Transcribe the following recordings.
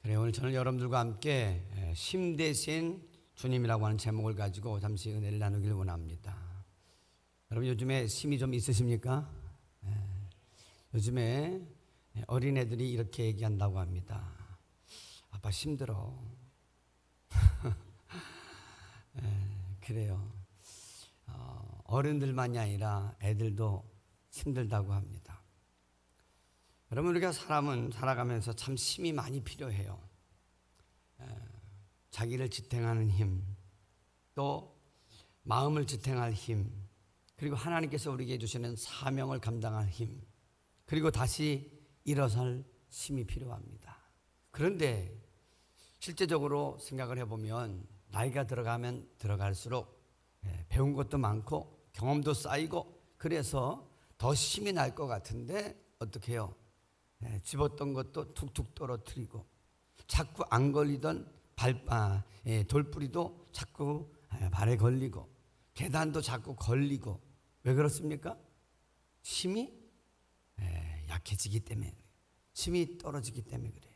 그래, 오늘 저는 여러분들과 함께 심 대신 주님이라고 하는 제목을 가지고 잠시 은혜를 나누길 원합니다. 여러분 요즘에 심이 좀 있으십니까? 요즘에 어린애들이 이렇게 얘기한다고 합니다. 아빠 힘들어. 그래요. 어른들만이 아니라 애들도 힘들다고 합니다. 여러분 우리가 사람은 살아가면서 참 힘이 많이 필요해요. 자기를 지탱하는 힘, 또 마음을 지탱할 힘, 그리고 하나님께서 우리에게 주시는 사명을 감당할 힘, 그리고 다시 일어설 힘이 필요합니다. 그런데 실제적으로 생각을 해보면 나이가 들어가면 들어갈수록 배운 것도 많고 경험도 쌓이고 그래서 더 힘이 날 것 같은데 어떻게 해요? 집었던 것도 툭툭 떨어뜨리고 자꾸 안 걸리던 돌뿌리도 자꾸 발에 걸리고 계단도 자꾸 걸리고. 왜 그렇습니까? 힘이 약해지기 때문에, 힘이 떨어지기 때문에 그래요.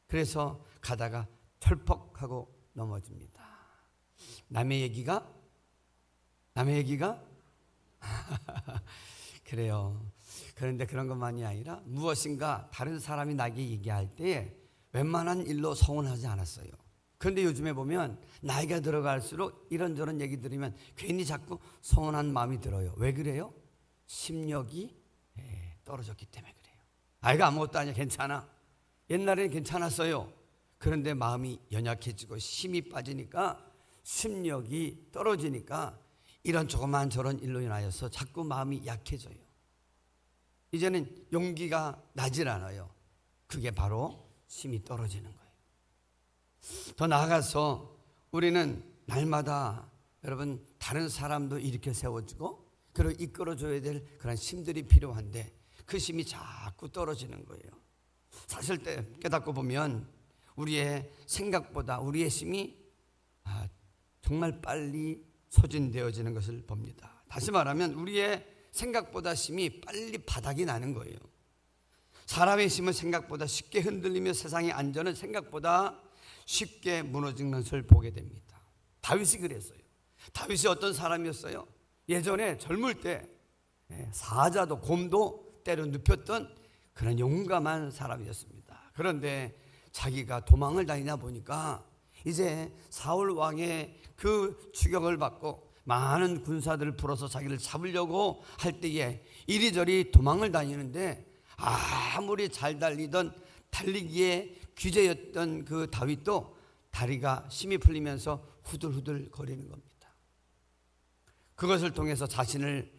그래서 가다가 펄퍽하고 넘어집니다. 남의 얘기가 그래요. 그런데 그런 것만이 아니라 무엇인가 다른 사람이 나에게 얘기할 때 웬만한 일로 서운하지 않았어요. 그런데 요즘에 보면 나이가 들어갈수록 이런저런 얘기 들으면 괜히 자꾸 서운한 마음이 들어요. 왜 그래요? 심력이 떨어졌기 때문에 그래요. 아이가 아무것도 아니야, 괜찮아. 옛날에는 괜찮았어요. 그런데 마음이 연약해지고 힘이 빠지니까, 심력이 떨어지니까 이런 조그만 저런 일로 인하여서 자꾸 마음이 약해져요. 이제는 용기가 나질 않아요. 그게 바로 힘이 떨어지는 거예요. 더 나아가서 우리는 날마다 여러분 다른 사람도 일으켜 세워주고 그리고 이끌어줘야 될 그런 힘들이 필요한데 그 힘이 자꾸 떨어지는 거예요. 사실 때 깨닫고 보면 우리의 생각보다 우리의 힘이 정말 빨리 소진되어지는 것을 봅니다. 다시 말하면 우리의 생각보다 힘이 빨리 바닥이 나는 거예요. 사람의 힘은 생각보다 쉽게 흔들리며 세상의 안전은 생각보다 쉽게 무너지는 것을 보게 됩니다. 다윗이 그랬어요. 다윗이 어떤 사람이었어요? 예전에 젊을 때 사자도 곰도 때려 눕혔던 그런 용감한 사람이었습니다. 그런데 자기가 도망을 다니다 보니까 이제 사울 왕의 그 추격을 받고 많은 군사들을 풀어서 자기를 잡으려고 할 때에 이리저리 도망을 다니는데 아무리 잘 달리던 달리기에 귀재였던 그 다윗도 다리가 힘이 풀리면서 후들후들 거리는 겁니다. 그것을 통해서 자신을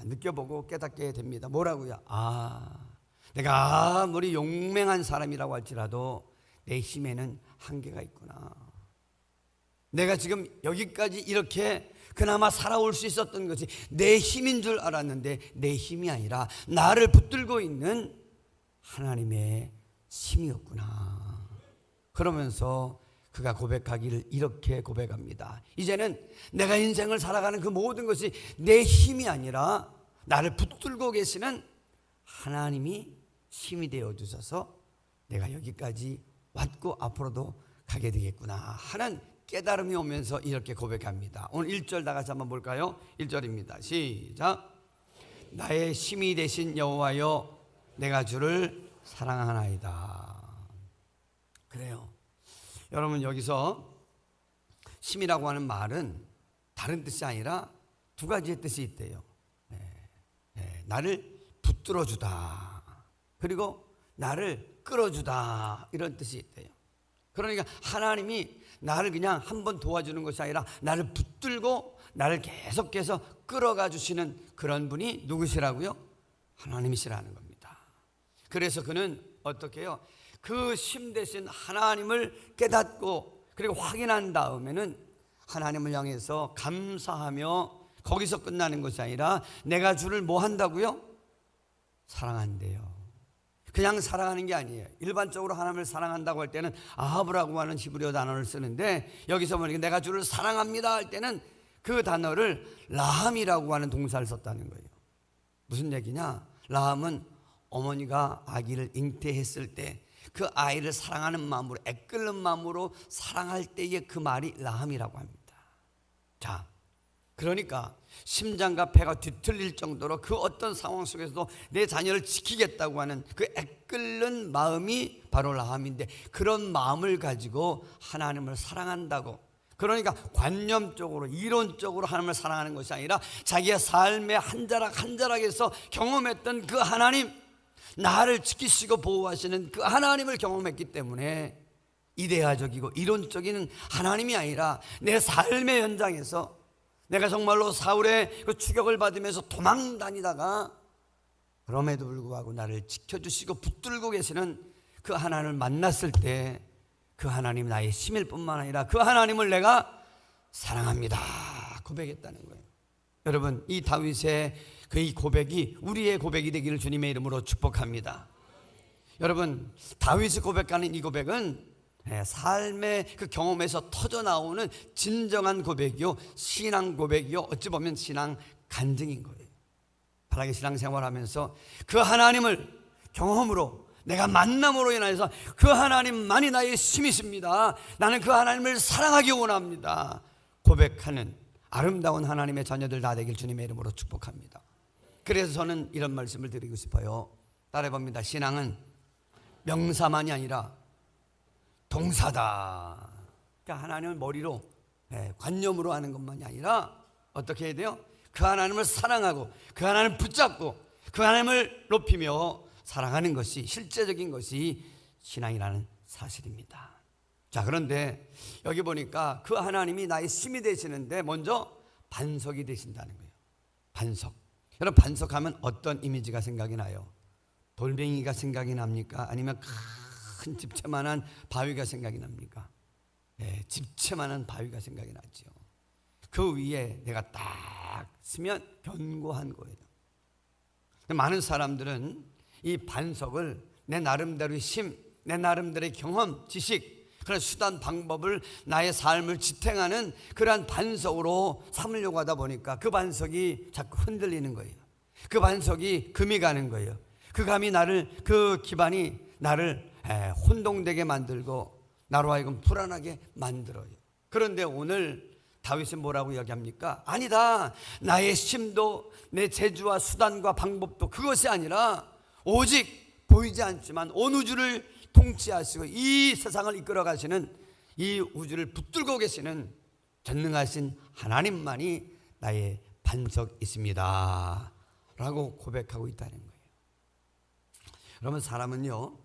느껴보고 깨닫게 됩니다. 뭐라고요? 내가 아무리 용맹한 사람이라고 할지라도 내 힘에는 한계가 있구나. 내가 지금 여기까지 이렇게 그나마 살아올 수 있었던 것이 내 힘인 줄 알았는데 내 힘이 아니라 나를 붙들고 있는 하나님의 힘이었구나. 그러면서 그가 고백하기를 이렇게 고백합니다. 이제는 내가 인생을 살아가는 그 모든 것이 내 힘이 아니라 나를 붙들고 계시는 하나님이 힘이 되어 주셔서 내가 여기까지 왔고 앞으로도 가게 되겠구나 하는 깨달음이 오면서 이렇게 고백합니다. 오늘 1절 다 같이 한번 볼까요? 1절입니다. 시작. 나의 힘이 되신 여호와여 내가 주를 사랑하나이다. 그래요. 여러분 여기서 힘이라고 하는 말은 다른 뜻이 아니라 두 가지의 뜻이 있대요. 나를 붙들어 주다. 그리고 나를 끌어주다. 이런 뜻이 있대요. 그러니까 하나님이 나를 그냥 한번 도와주는 것이 아니라 나를 붙들고 나를 계속해서 끌어가 주시는 그런 분이 누구시라고요? 하나님이시라는 겁니다. 그래서 그는 어떻게 해요? 그 힘 대신 하나님을 깨닫고 그리고 확인한 다음에는 하나님을 향해서 감사하며 거기서 끝나는 것이 아니라 내가 주를 뭐 한다고요? 사랑한대요. 그냥 사랑하는 게 아니에요. 일반적으로 하나님을 사랑한다고 할 때는 아하브라고 하는 히브리어 단어를 쓰는데 여기서 보니까 내가 주를 사랑합니다 할 때는 그 단어를 라함이라고 하는 동사를 썼다는 거예요. 무슨 얘기냐? 라함은 어머니가 아기를 잉태했을 때 그 아이를 사랑하는 마음으로, 애끓는 마음으로 사랑할 때의 그 말이 라함이라고 합니다. 자, 그러니까 심장과 배가 뒤틀릴 정도로 그 어떤 상황 속에서도 내 자녀를 지키겠다고 하는 그 애끓는 마음이 바로 라함인데, 그런 마음을 가지고 하나님을 사랑한다고, 그러니까 관념적으로 이론적으로 하나님을 사랑하는 것이 아니라 자기의 삶의 한 자락 한 자락에서 경험했던 그 하나님, 나를 지키시고 보호하시는 그 하나님을 경험했기 때문에 이데아적이고 이론적인 하나님이 아니라 내 삶의 현장에서 내가 정말로 사울의 그 추격을 받으면서 도망 다니다가 그럼에도 불구하고 나를 지켜주시고 붙들고 계시는 그 하나님을 만났을 때 그 하나님 나의 힘일 뿐만 아니라 그 하나님을 내가 사랑합니다 고백했다는 거예요. 여러분, 이 다윗의 그 이 고백이 우리의 고백이 되기를 주님의 이름으로 축복합니다. 여러분, 다윗이 고백하는 이 고백은 삶의 그 경험에서 터져 나오는 진정한 고백이요, 신앙 고백이요, 어찌 보면 신앙 간증인 거예요. 바라게 신앙생활하면서 그 하나님을 경험으로, 내가 만남으로 인해서 그 하나님만이 나의 힘이십니다, 나는 그 하나님을 사랑하기 원합니다 고백하는 아름다운 하나님의 자녀들 다 되길 주님의 이름으로 축복합니다. 그래서 저는 이런 말씀을 드리고 싶어요. 따라해봅니다. 신앙은 명사만이 아니라 동사다. 그러니까 하나님을 머리로, 관념으로 하는 것만이 아니라 어떻게 해야 돼요? 그 하나님을 사랑하고 그 하나님을 붙잡고 그 하나님을 높이며 사랑하는 것이, 실제적인 것이 신앙이라는 사실입니다. 자, 그런데 여기 보니까 그 하나님이 나의 힘이 되시는데 먼저 반석이 되신다는 거예요. 반석. 여러분, 반석하면 어떤 이미지가 생각이 나요? 돌멩이가 생각이 납니까? 아니면 큰 집채만한 바위가 생각이 납니까? 집채만한 바위가 생각이 나죠. 그 위에 내가 딱 쓰면 견고한 거예요. 많은 사람들은 이 반석을 내 나름대로의 힘, 내 나름대로의 경험, 지식, 그런 수단, 방법을 나의 삶을 지탱하는 그러한 반석으로 삼으려고 하다 보니까 그 반석이 자꾸 흔들리는 거예요. 그 반석이 금이 가는 거예요. 그 기반이 나를 혼동되게 만들고 나로 하여금 불안하게 만들어요. 그런데 오늘 다윗은 뭐라고 이야기합니까? 아니다, 나의 힘도 내 재주와 수단과 방법도 그것이 아니라 오직 보이지 않지만 온 우주를 통치하시고 이 세상을 이끌어 가시는, 이 우주를 붙들고 계시는 전능하신 하나님만이 나의 반석이십니다 라고 고백하고 있다는 거예요. 여러분, 사람은요,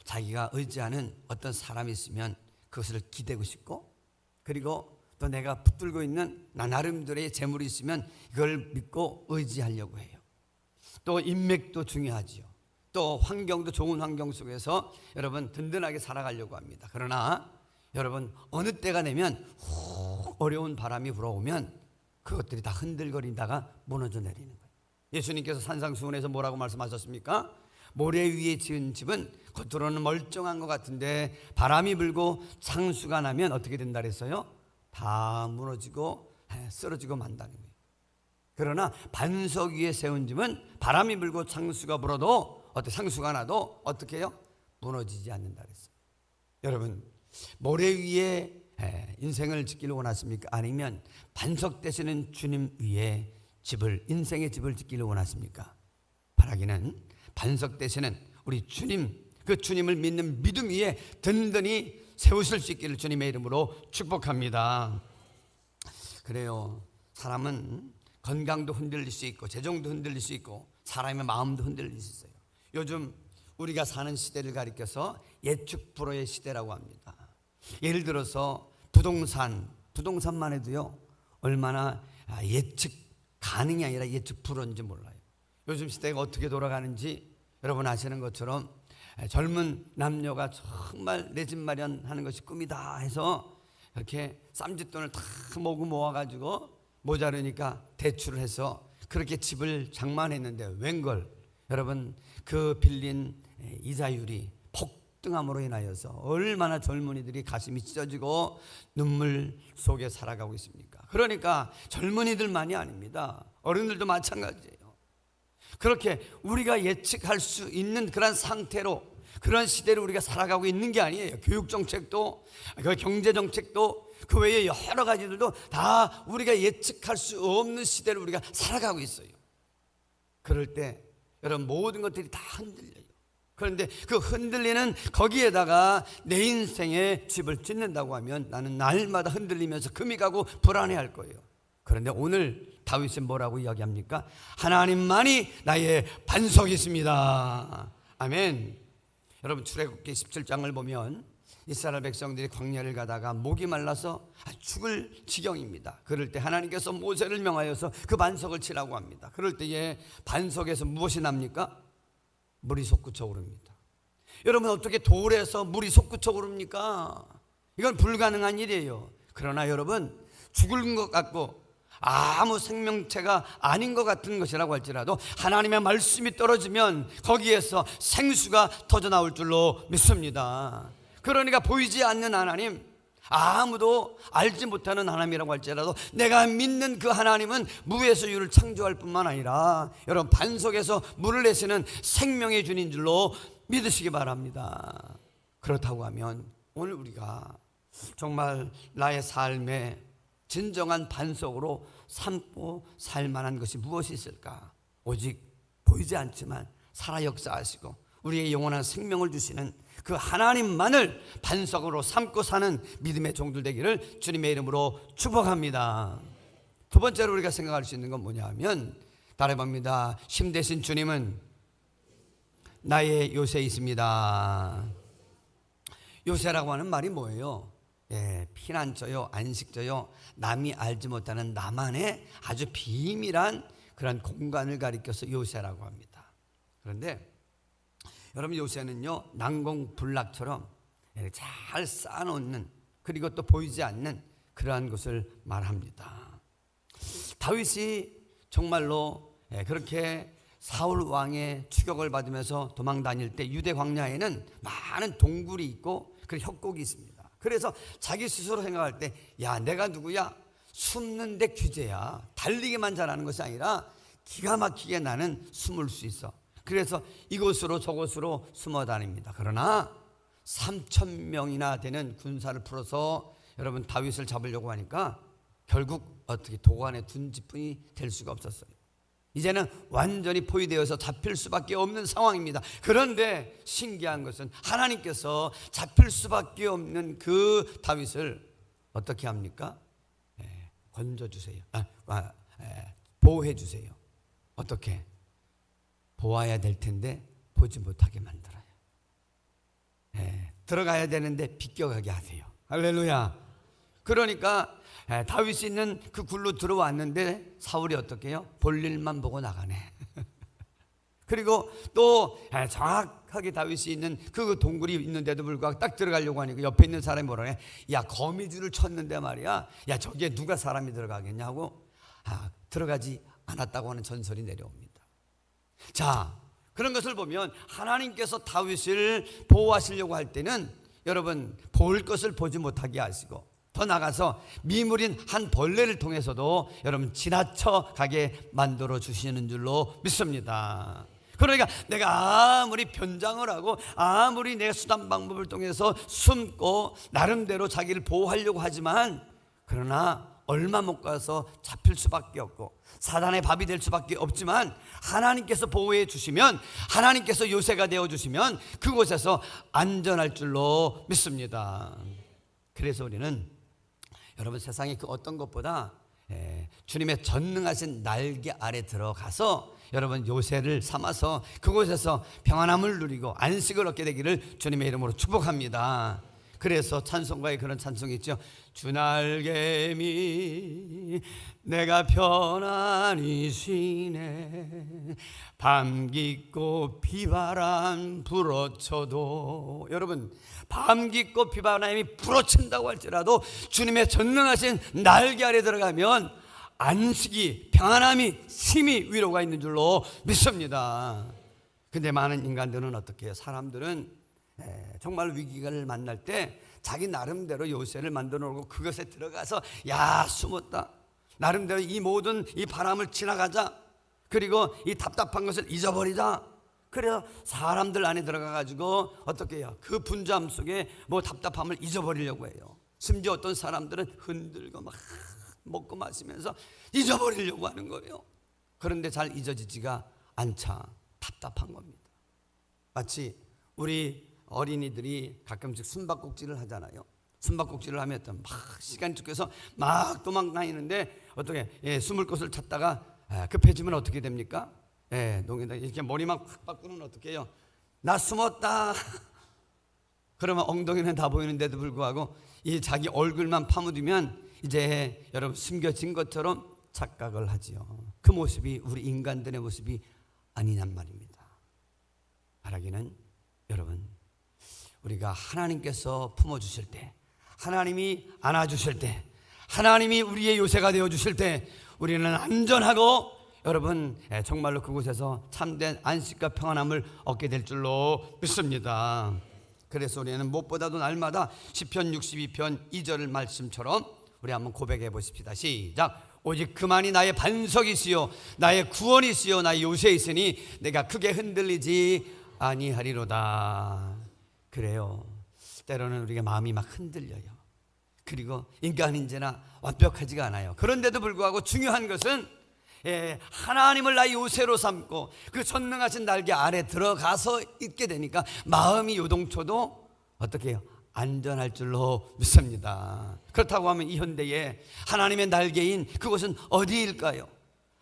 자기가 의지하는 어떤 사람이 있으면 그것을 기대고 싶고, 그리고 또 내가 붙들고 있는 나 나름대로의 재물이 있으면 그걸 믿고 의지하려고 해요. 또 인맥도 중요하지요. 또 환경도, 좋은 환경 속에서 여러분 든든하게 살아가려고 합니다. 그러나 여러분, 어느 때가 되면 어려운 바람이 불어오면 그것들이 다 흔들거리다가 무너져 내리는 거예요. 예수님께서 산상수훈에서 뭐라고 말씀하셨습니까? 모래 위에 지은 집은 겉으로는 멀쩡한 것 같은데 바람이 불고 창수가 나면 어떻게 된다 그랬어요? 다 무너지고 쓰러지고 만다는 거예요. 그러나 반석 위에 세운 집은 바람이 불고 창수가 불어도, 창수가 나도 어떻게 해요? 무너지지 않는다 그랬어요. 여러분, 모래 위에 인생을 짓기를 원하십니까? 아니면 반석 되시는 주님 위에 집을, 인생의 집을 짓기를 원하십니까? 바라기는 반석 되시는 우리 주님, 그 주님을 믿는 믿음 위에 든든히 세우실 수 있기를 주님의 이름으로 축복합니다. 그래요, 사람은 건강도 흔들릴 수 있고 재정도 흔들릴 수 있고 사람의 마음도 흔들릴 수 있어요. 요즘 우리가 사는 시대를 가리켜서 예측 불허의 시대라고 합니다. 예를 들어서 부동산만 해도요, 얼마나 예측 가능이 아니라 예측 불허인지 몰라요. 요즘 시대가 어떻게 돌아가는지 여러분 아시는 것처럼 젊은 남녀가 정말 내 집 마련하는 것이 꿈이다 해서 이렇게 쌈짓돈을 다 모아가지고 모자르니까 대출을 해서 그렇게 집을 장만했는데 웬걸, 여러분, 그 빌린 이자율이 폭등함으로 인하여서 얼마나 젊은이들이 가슴이 찢어지고 눈물 속에 살아가고 있습니까? 그러니까 젊은이들만이 아닙니다. 어른들도 마찬가지예요. 그렇게 우리가 예측할 수 있는 그런 상태로, 그런 시대를 우리가 살아가고 있는 게 아니에요. 교육정책도, 그 경제정책도, 그 외에 여러 가지들도 다 우리가 예측할 수 없는 시대를 우리가 살아가고 있어요. 그럴 때 여러분 모든 것들이 다 흔들려요. 그런데 그 흔들리는 거기에다가 내 인생에 집을 짓는다고 하면 나는 날마다 흔들리면서 금이 가고 불안해할 거예요. 그런데 오늘 다윗은 뭐라고 이야기합니까? 하나님만이 나의 반석이십니다. 아멘. 여러분 출애굽기 17장을 보면 이스라엘 백성들이 광야를 가다가 목이 말라서 죽을 지경입니다. 그럴 때 하나님께서 모세를 명하여서 그 반석을 치라고 합니다. 그럴 때에 반석에서 무엇이 납니까? 물이 솟구쳐 오릅니다. 여러분 어떻게 돌에서 물이 솟구쳐 오릅니까? 이건 불가능한 일이에요. 그러나 여러분 죽은 것 같고 아무 생명체가 아닌 것 같은 것이라고 할지라도 하나님의 말씀이 떨어지면 거기에서 생수가 터져나올 줄로 믿습니다. 그러니까 보이지 않는 하나님, 아무도 알지 못하는 하나님이라고 할지라도 내가 믿는 그 하나님은 무에서 유를 창조할 뿐만 아니라 여러분 반석에서 물을 내시는 생명의 주인 줄로 믿으시기 바랍니다. 그렇다고 하면 오늘 우리가 정말 나의 삶에 진정한 반석으로 삼고 살만한 것이 무엇이 있을까? 오직 보이지 않지만 살아 역사하시고 우리의 영원한 생명을 주시는 그 하나님만을 반석으로 삼고 사는 믿음의 종들 되기를 주님의 이름으로 축복합니다. 두 번째로 우리가 생각할 수 있는 건 뭐냐 하면 따라해봅니다. 심 대신 주님은 나의 요새이십니다. 요새라고 하는 말이 뭐예요? 피난처요, 안식처요, 남이 알지 못하는 나만의 아주 비밀한 그런 공간을 가리켜서 요새라고 합니다. 그런데 여러분 요새는요 난공불락처럼 잘 쌓아놓는 그리고 또 보이지 않는 그러한 것을 말합니다. 다윗이 정말로 그렇게 사울 왕의 추격을 받으면서 도망 다닐 때 유대 광야에는 많은 동굴이 있고 그리고 협곡이 있습니다. 그래서 자기 스스로 생각할 때 야 내가 누구야? 숨는 데 귀재야. 달리기만 잘하는 것이 아니라 기가 막히게 나는 숨을 수 있어. 그래서 이곳으로 저곳으로 숨어 다닙니다. 그러나 3,000명이나 되는 군사를 풀어서 여러분 다윗을 잡으려고 하니까 결국 어떻게 도관에 둔짓뿐이 될 수가 없었어요. 이제는 완전히 포위되어서 잡힐 수밖에 없는 상황입니다. 그런데 신기한 것은 하나님께서 잡힐 수밖에 없는 그 다윗을 어떻게 합니까? 건져주세요. 보호해주세요. 어떻게? 보아야 될 텐데 보지 못하게 만들어요. 들어가야 되는데 비껴가게 하세요. 할렐루야. 그러니까 다윗이 있는 그 굴로 들어왔는데 사울이 어떻게 해요? 볼일만 보고 나가네. 그리고 또 정확하게 다윗이 있는 그 동굴이 있는데도 불구하고 딱 들어가려고 하니까 옆에 있는 사람이 뭐라 해? 야 거미줄을 쳤는데 말이야. 야 저기에 누가 사람이 들어가겠냐고 들어가지 않았다고 하는 전설이 내려옵니다. 자, 그런 것을 보면 하나님께서 다윗을 보호하시려고 할 때는 여러분 볼 것을 보지 못하게 하시고 더 나가서 미물인 한 벌레를 통해서도 여러분 지나쳐 가게 만들어 주시는 줄로 믿습니다. 그러니까 내가 아무리 변장을 하고 아무리 내 수단 방법을 통해서 숨고 나름대로 자기를 보호하려고 하지만 그러나 얼마 못 가서 잡힐 수밖에 없고 사단의 밥이 될 수밖에 없지만 하나님께서 보호해 주시면 하나님께서 요새가 되어 주시면 그곳에서 안전할 줄로 믿습니다. 그래서 우리는 여러분 세상의 그 어떤 것보다 주님의 전능하신 날개 아래 들어가서 여러분 요새를 삼아서 그곳에서 평안함을 누리고 안식을 얻게 되기를 주님의 이름으로 축복합니다. 그래서 찬송가에 그런 찬송이 있죠. 주 날개미 내가 편안히 쉬네 밤 깊고 비바람 불어쳐도 여러분 밤 깊고 비바람이 불어친다고 할지라도 주님의 전능하신 날개 아래 들어가면 안식이 평안함이 심히 위로가 있는 줄로 믿습니다. 근데 많은 인간들은 어떻게 해요? 사람들은 정말 위기를 만날 때 자기 나름대로 요새를 만들어 놓고 그것에 들어가서 야 숨었다 나름대로 이 모든 이 바람을 지나가자 그리고 이 답답한 것을 잊어버리자 그래서 사람들 안에 들어가 가지고 어떻게 해요? 그 분주함 속에 뭐 답답함을 잊어버리려고 해요. 심지어 어떤 사람들은 흔들고 막 먹고 마시면서 잊어버리려고 하는 거예요. 그런데 잘 잊어지지가 않자 답답한 겁니다. 마치 우리 어린이들이 가끔씩 숨바꼭질을 하잖아요. 숨바꼭질을 하면 막 시간이 쫓겨서 막 도망다니는데 어떻게 숨을 곳을 찾다가 급해지면 어떻게 됩니까? 농에다 이렇게 머리만 확 바꾸면 어떻게 해요? 나 숨었다. 그러면 엉덩이는 다 보이는데도 불구하고 이 자기 얼굴만 파묻으면 이제 여러분 숨겨진 것처럼 착각을 하지요. 그 모습이 우리 인간들의 모습이 아니냔 말입니다. 말하기는 여러분, 우리가 하나님께서 품어주실 때, 하나님이 안아주실 때, 하나님이 우리의 요새가 되어주실 때 우리는 안전하고 여러분 정말로 그곳에서 참된 안식과 평안함을 얻게 될 줄로 믿습니다. 그래서 우리는 무엇보다도 날마다 시편 62편 2절 말씀처럼 우리 한번 고백해 보십시다. 시작. 오직 그만이 나의 반석이시요 나의 구원이시요 나의 요새이시니 내가 크게 흔들리지 아니하리로다. 그래요. 때로는 우리가 마음이 막 흔들려요. 그리고 인간인지나 완벽하지가 않아요. 그런데도 불구하고 중요한 것은 하나님을 나의 요새로 삼고 그 전능하신 날개 아래 들어가서 있게 되니까 마음이 요동쳐도 어떻게 해요? 안전할 줄로 믿습니다. 그렇다고 하면 이 현대에 하나님의 날개인 그곳은 어디일까요?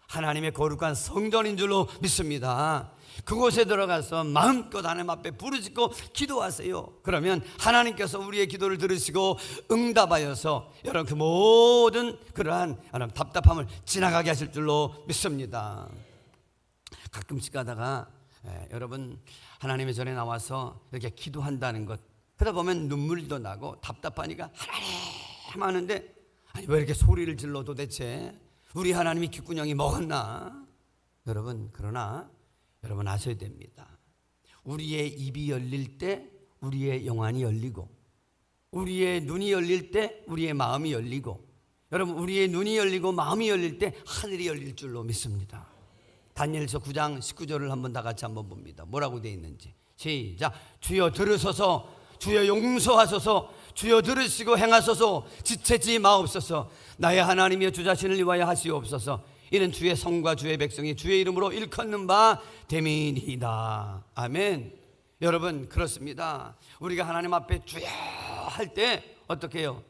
하나님의 거룩한 성전인 줄로 믿습니다. 그곳에 들어가서 마음껏 하나님 앞에 부르짖고 기도하세요. 그러면 하나님께서 우리의 기도를 들으시고 응답하여서 여러분 그 모든 그러한 답답함을 지나가게 하실 줄로 믿습니다. 가끔씩 가다가 여러분 하나님의 전에 나와서 이렇게 기도한다는 것, 그러다 보면 눈물도 나고 답답하니까 하나님 하는데 아니 왜 이렇게 소리를 질러 도대체 우리 하나님이 귓구녕이 먹었나? 여러분 그러나 여러분 아셔야 됩니다. 우리의 입이 열릴 때 우리의 영안이 열리고 우리의 눈이 열릴 때 우리의 마음이 열리고 여러분 우리의 눈이 열리고 마음이 열릴 때 하늘이 열릴 줄로 믿습니다. 다니엘서 9장 19절을 한번 다 같이 한번 봅니다. 뭐라고 되어 있는지 시작. 주여 들으소서 주여 용서하소서 주여 들으시고 행하소서 지체지 마옵소서 나의 하나님이여 주 자신을 위하여 하시옵소서 이는 주의 성과 주의 백성이 주의 이름으로 일컫는 바 됨이니이다. 아멘. 여러분 그렇습니다. 우리가 하나님 앞에 주여 할 때 어떻게 해요?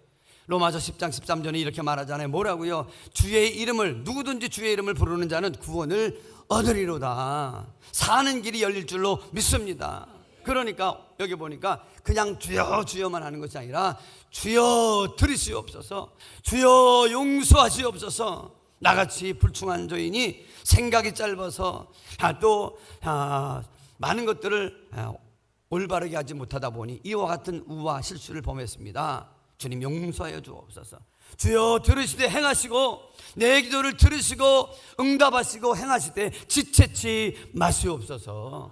로마서 10장 13절에 이렇게 말하잖아요. 뭐라고요? 주의 이름을 누구든지 주의 이름을 부르는 자는 구원을 얻으리로다. 사는 길이 열릴 줄로 믿습니다. 그러니까 여기 보니까 그냥 주여 주여만 하는 것이 아니라 주여 들으시옵소서 주여 용서하시옵소서 나같이 불충한 죄인이 생각이 짧아서 또 많은 것들을 올바르게 하지 못하다 보니 이와 같은 우와 실수를 범했습니다. 주님 용서하여 주옵소서. 주여 들으시되 행하시고 내 기도를 들으시고 응답하시고 행하실 때 지체치 마시옵소서.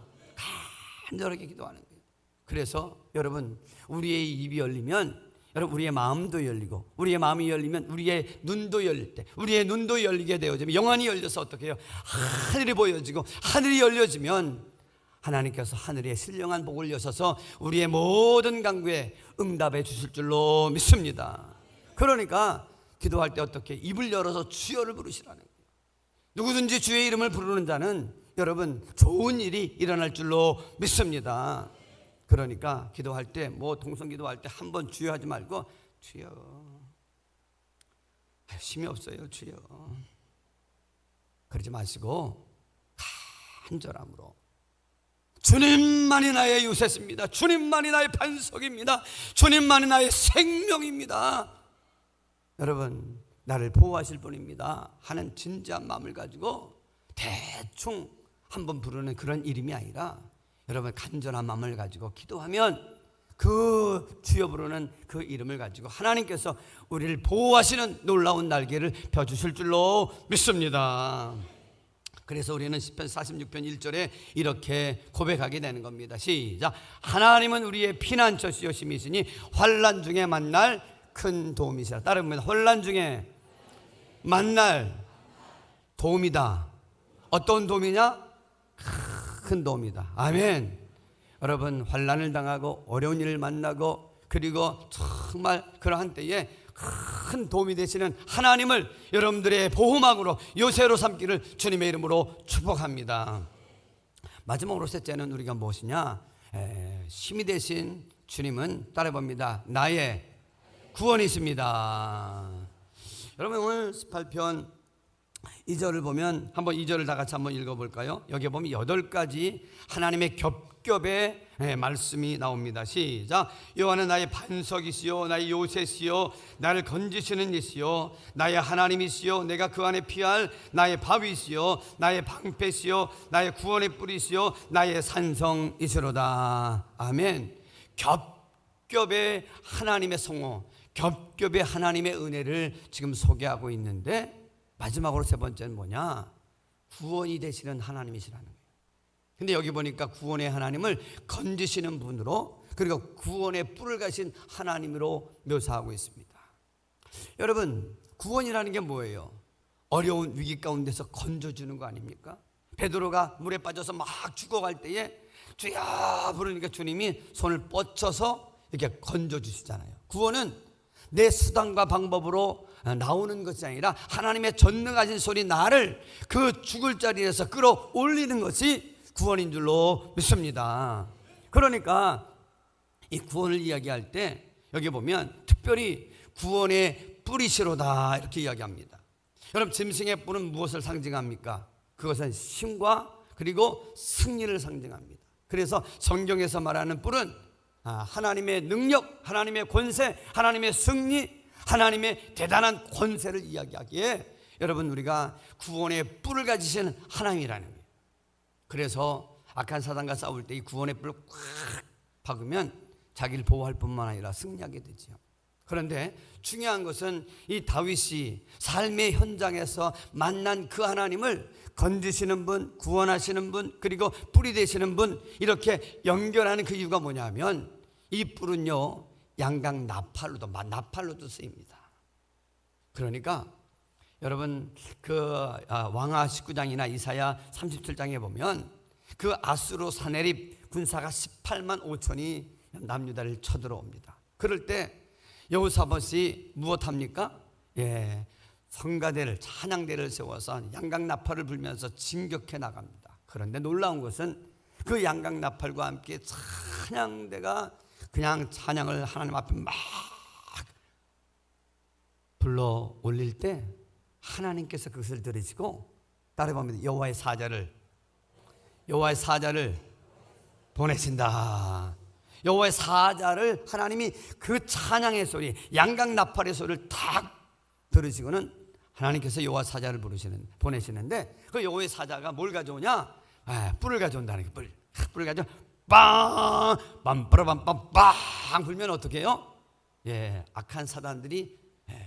간절하게 기도하는 거예요. 그래서 여러분 우리의 입이 열리면 여러분 우리의 마음도 열리고 우리의 마음이 열리면 우리의 눈도 열릴 때 우리의 눈도 열리게 되어지면 영안이 열려서 어떻게 해요? 하늘이 보여지고 하늘이 열려지면 하나님께서 하늘에 신령한 복을 여셔서 우리의 모든 간구에 응답해 주실 줄로 믿습니다. 그러니까 기도할 때 어떻게 입을 열어서 주여를 부르시라는 거예요. 누구든지 주의 이름을 부르는 자는 여러분 좋은 일이 일어날 줄로 믿습니다. 그러니까 기도할 때 뭐 동성 기도할 때 한 번 주여 하지 말고 주여 힘이 없어요 주여 그러지 마시고 간절함으로 주님만이 나의 요새입니다. 주님만이 나의 반석입니다. 주님만이 나의 생명입니다. 여러분 나를 보호하실 분입니다 하는 진지한 마음을 가지고 대충 한번 부르는 그런 이름이 아니라 여러분 간절한 마음을 가지고 기도하면 그 주여 부르는 그 이름을 가지고 하나님께서 우리를 보호하시는 놀라운 날개를 펴주실 줄로 믿습니다. 그래서 우리는 시편 46편 1절에 이렇게 고백하게 되는 겁니다. 시작. 하나님은 우리의 피난처시요 힘이시니 환난 중에 만날 큰 도움이시라. 따르면 환난 중에 만날 도움이다. 어떤 도움이냐? 큰 도움이다. 아멘. 여러분, 환난을 당하고 어려운 일을 만나고 그리고 정말 그러한 때에 큰 도움이 되시는 하나님을 여러분들의 보호막으로 요새로 삼기를 주님의 이름으로 축복합니다. 마지막으로 셋째는 우리가 무엇이냐? 힘이 되신 주님은 따라해봅니다. 나의 구원이십니다. 여러분, 오늘 18편 2절을 보면 한번 2절을 다 같이 한번 읽어볼까요? 여기 보면 8가지 하나님의 겹겹의 말씀이 나옵니다. 시작. 여호와는 나의 반석이시요 나의 요새시요 나를 건지시는 이시요 나의 하나님이시요 내가 그 안에 피할 나의 바위시요 나의 방패시요 나의 구원의 뿌리시요 나의 산성이시로다. 아멘. 겹겹의 하나님의 성호, 겹겹의 하나님의 은혜를 지금 소개하고 있는데, 마지막으로 세 번째는 뭐냐? 구원이 되시는 하나님이시라는 거예요. 근데 여기 보니까 구원의 하나님을 건지시는 분으로, 그리고 구원의 뿔을 가신 하나님으로 묘사하고 있습니다. 여러분, 구원이라는 게 뭐예요? 어려운 위기 가운데서 건져주는 거 아닙니까? 베드로가 물에 빠져서 막 죽어갈 때에 주야 부르니까 주님이 손을 뻗쳐서 이렇게 건져주시잖아요. 구원은 내 수단과 방법으로 나오는 것이 아니라 하나님의 전능하신 손이 나를 그 죽을 자리에서 끌어올리는 것이 구원인 줄로 믿습니다. 그러니까 이 구원을 이야기할 때 여기 보면 특별히 구원의 뿌리시로다 이렇게 이야기합니다. 여러분, 짐승의 뿔은 무엇을 상징합니까? 그것은 힘과 그리고 승리를 상징합니다. 그래서 성경에서 말하는 뿔은 하나님의 능력, 하나님의 권세, 하나님의 승리, 하나님의 대단한 권세를 이야기하기에 여러분, 우리가 구원의 뿔을 가지신 하나님이라는 거예요. 그래서 악한 사단과 싸울 때 이 구원의 뿔을 꽉 박으면 자기를 보호할 뿐만 아니라 승리하게 되죠. 그런데 중요한 것은 이 다윗이 삶의 현장에서 만난 그 하나님을 건지시는 분, 구원하시는 분, 그리고 뿔이 되시는 분, 이렇게 연결하는 그 이유가 뭐냐면 이 뿔은요 양각 나팔로도 쓰입니다. 그러니까 여러분, 그 왕하 19장이나 이사야 37장에 보면 그 아수르 사내립 군사가 18만 5천이 남유다를 쳐들어옵니다. 그럴 때 여호사밧이 무엇합니까? 성가대를, 찬양대를 세워서 양각나팔을 불면서 진격해 나갑니다. 그런데 놀라운 것은 그 양각나팔과 함께 찬양대가 그냥 찬양을 하나님 앞에 막 불러 올릴 때 하나님께서 그것을 들으시고 따라봅니다. 여호와의 사자를 보내신다. 여호와의 사자를 하나님이 그 찬양의 소리, 양각나팔의 소리를 딱 들으시고는 하나님께서 여호와 사자를 보내시는데 그 여호와의 사자가 뭘 가져오냐? 뿔을 가져온다는 거예요. 뿔을 가져 빵 빰빠라빰빰 빵 불면 어떻게 해요? 악한 사단들이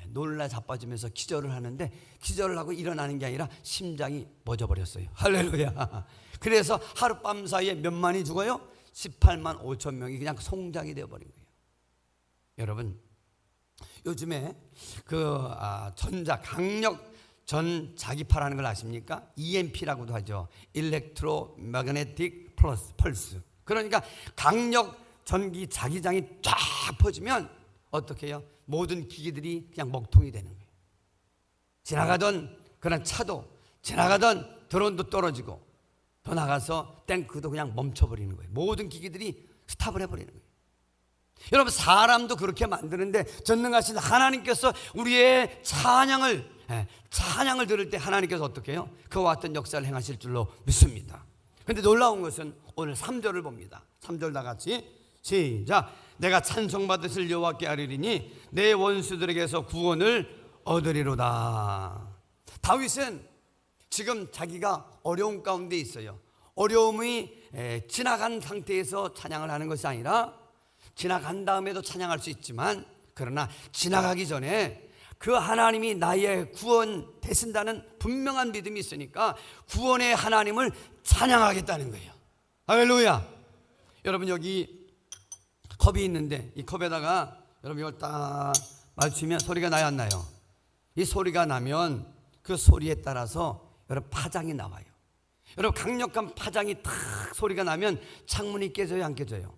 놀라 자빠지면서 기절을 하는데, 기절을 하고 일어나는 게 아니라 심장이 멎어버렸어요. 할렐루야. 그래서 하룻밤 사이에 몇만이 죽어요? 18만 5천 명이 그냥 송장이 되어버린 거예요. 여러분, 요즘에 그 강력 전자기파라는 걸 아십니까? EMP라고도 하죠. Electromagnetic Pulse. 그러니까 강력 전기 자기장이 쫙 퍼지면 어떻게 해요? 모든 기기들이 그냥 먹통이 되는 거예요. 지나가던 그런 차도, 지나가던 드론도 떨어지고, 더 나가서 탱크도 그냥 멈춰버리는 거예요. 모든 기기들이 스탑을 해버리는 거예요. 여러분, 사람도 그렇게 만드는데 전능하신 하나님께서 우리의 찬양을 들을 때 하나님께서 어떻게 해요? 그와 같은 역사를 행하실 줄로 믿습니다. 그런데 놀라운 것은 오늘 3절을 봅니다. 3절 다 같이 시작. 내가 찬송받으실 여호와께 아뢰리니 내 원수들에게서 구원을 얻으리로다. 다윗은 지금 자기가 어려움 가운데 있어요. 어려움이 지나간 상태에서 찬양을 하는 것이 아니라 지나간 다음에도 찬양할 수 있지만, 그러나 지나가기 전에 그 하나님이 나의 구원 되신다는 분명한 믿음이 있으니까 구원의 하나님을 찬양하겠다는 거예요. 할렐루야. 여러분, 여기 컵이 있는데 이 컵에다가 여러분 이걸 딱 맞추면 소리가 나요, 안 나요? 이 소리가 나면 그 소리에 따라서 여러분 파장이 나와요. 여러분, 강력한 파장이 탁 소리가 나면 창문이 깨져요, 안 깨져요?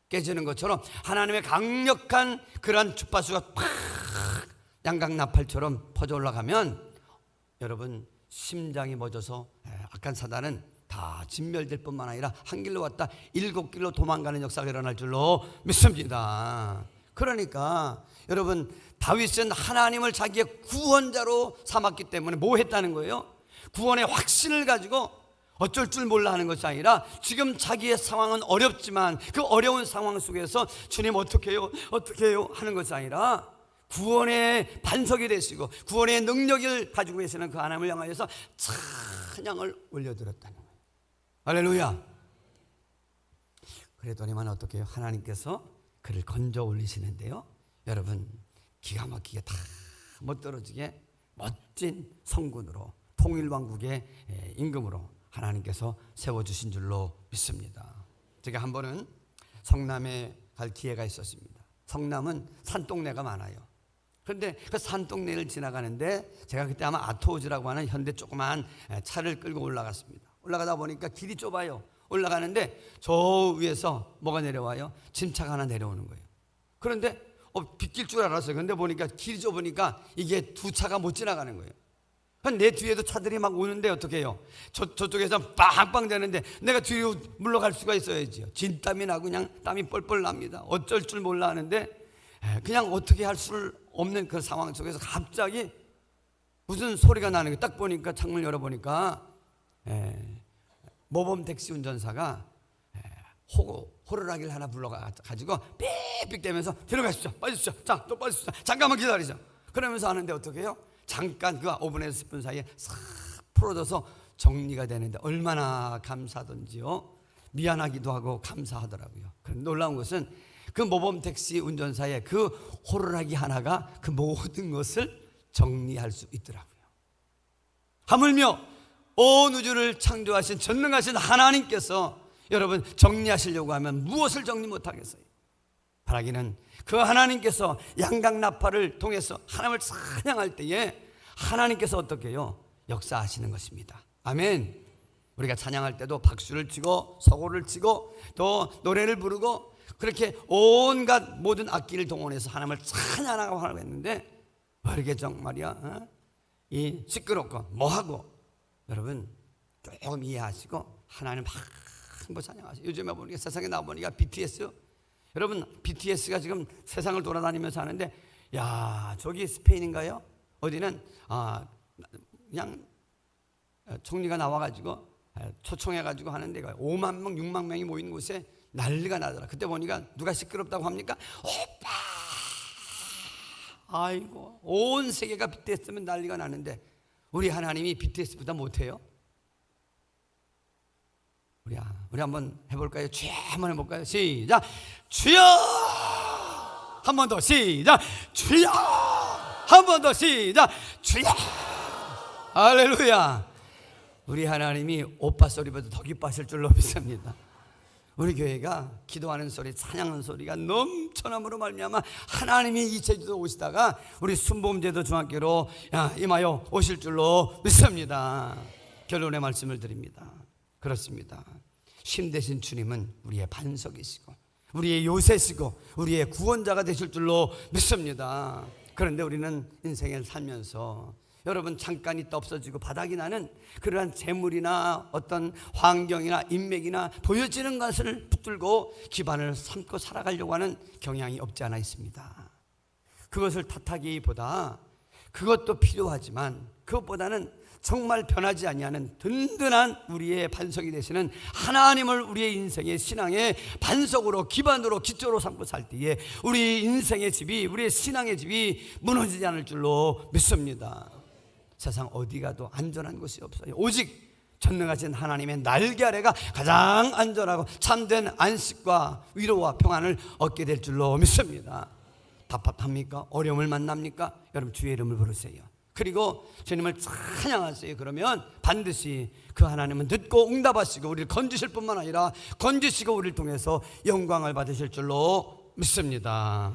깨지는 것처럼 하나님의 강력한 그러한 주파수가 팍 양강나팔처럼 퍼져 올라가면 여러분 심장이 멎어서 악한 사단은 다 진멸될 뿐만 아니라 한 길로 왔다 7길로 도망가는 역사가 일어날 줄로 믿습니다. 그러니까 여러분, 다윗은 하나님을 자기의 구원자로 삼았기 때문에 뭐 했다는 거예요? 구원의 확신을 가지고 어쩔 줄 몰라 하는 것이 아니라 지금 자기의 상황은 어렵지만 그 어려운 상황 속에서 주님 어떻게 해요? 어떻게 해요? 하는 것이 아니라 구원의 반석이 되시고 구원의 능력을 가지고 계시는 그 하나님을 향하여서 찬양을 올려드렸다는 거예요. 할렐루야. 그랬더니만 어떻게 해요? 하나님께서 그를 건져 올리시는데요, 여러분, 기가 막히게 다 멋들어지게 멋진 성군으로 통일왕국의 임금으로 하나님께서 세워주신 줄로 믿습니다. 제가 한 번은 성남에 갈 기회가 있었습니다. 성남은 산동네가 많아요. 그런데 그 산동네를 지나가는데 제가 그때 아마 아토우즈라고 하는 현대 조그만 차를 끌고 올라갔습니다. 올라가다 보니까 길이 좁아요. 올라가는데 저 위에서 뭐가 내려와요? 짐차가 하나 내려오는 거예요. 그런데 빗길 줄 알았어요. 그런데 보니까 길이 좁으니까 이게 두 차가 못 지나가는 거예요. 내 뒤에도 차들이 막 오는데 어떻게 해요? 저쪽에서 빵빵 되는데 내가 뒤로 물러갈 수가 있어야지요. 진땀이 나고 그냥 땀이 뻘뻘 납니다. 어쩔 줄 몰라 하는데 그냥 어떻게 할 수 없는 그 상황 속에서 갑자기 무슨 소리가 나는 거 딱 보니까 창문을 열어보니까 모범 택시 운전사가 호루라기를 하나 불러가지고 삑삑대면서 들어가십시오, 빠지십시오, 자, 또 빠지십시오, 잠깐만 기다리죠. 그러면서 하는데 어떻게 해요? 잠깐 그 5분에서 10분 사이에 싹 풀어져서 정리가 되는데 얼마나 감사하던지요. 미안하기도 하고 감사하더라고요. 그런데 놀라운 것은 그 모범 택시 운전사의 그 호루라기 하나가 그 모든 것을 정리할 수 있더라고요. 하물며 온 우주를 창조하신 전능하신 하나님께서 여러분 정리하시려고 하면 무엇을 정리 못하겠어요? 바라기는 그 하나님께서 양강나팔을 통해서 하나님을 찬양할 때에 하나님께서 어떻게 해요? 역사하시는 것입니다. 아멘. 우리가 찬양할 때도 박수를 치고 서고를 치고 또 노래를 부르고 그렇게 온갖 모든 악기를 동원해서 하나님을 찬양하고 했는데 왜 이렇게 정말이야? 이 시끄럽고 뭐하고, 여러분 조금 이해하시고 하나님 한번 찬양하세요. 요즘에 보니까 세상에 나오니까 BTS, 여러분 BTS가 지금 세상을 돌아다니면서 하는데, 야 저기 스페인인가요? 어디는 그냥 총리가 나와가지고 초청해가지고 하는 데가 5만 명 6만 명이 모이는 곳에 난리가 나더라. 그때 보니까 누가 시끄럽다고 합니까? 오빠! 아이고, 온 세계가 BTS면 난리가 나는데 우리 하나님이 BTS보다 못해요? 우리 한번 해볼까요? 주여 한번 해볼까요? 시작! 주여! 한 번 더 시작! 주여! 한 번 더 시작! 주여! 할렐루야! 우리 하나님이 오빠 소리보다 더 기뻐하실 줄로 믿습니다. 우리 교회가 기도하는 소리, 찬양하는 소리가 넘쳐남으로 말미암아 하나님이 이 제주도 오시다가 우리 순복음제도 중학교로 임하여 오실 줄로 믿습니다. 결론의 말씀을 드립니다. 그렇습니다. 심 되신 주님은 우리의 반석이시고 우리의 요새시고 우리의 구원자가 되실 줄로 믿습니다. 그런데 우리는 인생을 살면서 여러분 잠깐 있다 없어지고 바닥이 나는 그러한 재물이나 어떤 환경이나 인맥이나 보여지는 것을 붙들고 기반을 삼고 살아가려고 하는 경향이 없지 않아 있습니다. 그것을 탓하기보다 그것도 필요하지만 그것보다는 정말 변하지 아니하는 든든한 우리의 반석이 되시는 하나님을 우리의 인생의 신앙의 반석으로 기반으로 기초로 삼고 살 때에 우리 인생의 집이, 우리의 신앙의 집이 무너지지 않을 줄로 믿습니다. 세상 어디 가도 안전한 곳이 없어요. 오직 전능하신 하나님의 날개 아래가 가장 안전하고 참된 안식과 위로와 평안을 얻게 될 줄로 믿습니다. 답답합니까? 어려움을 만납니까? 여러분 주의 이름을 부르세요. 그리고 주님을 찬양하세요. 그러면 반드시 그 하나님은 듣고 응답하시고 우리를 건지실 뿐만 아니라 건지시고 우리를 통해서 영광을 받으실 줄로 믿습니다.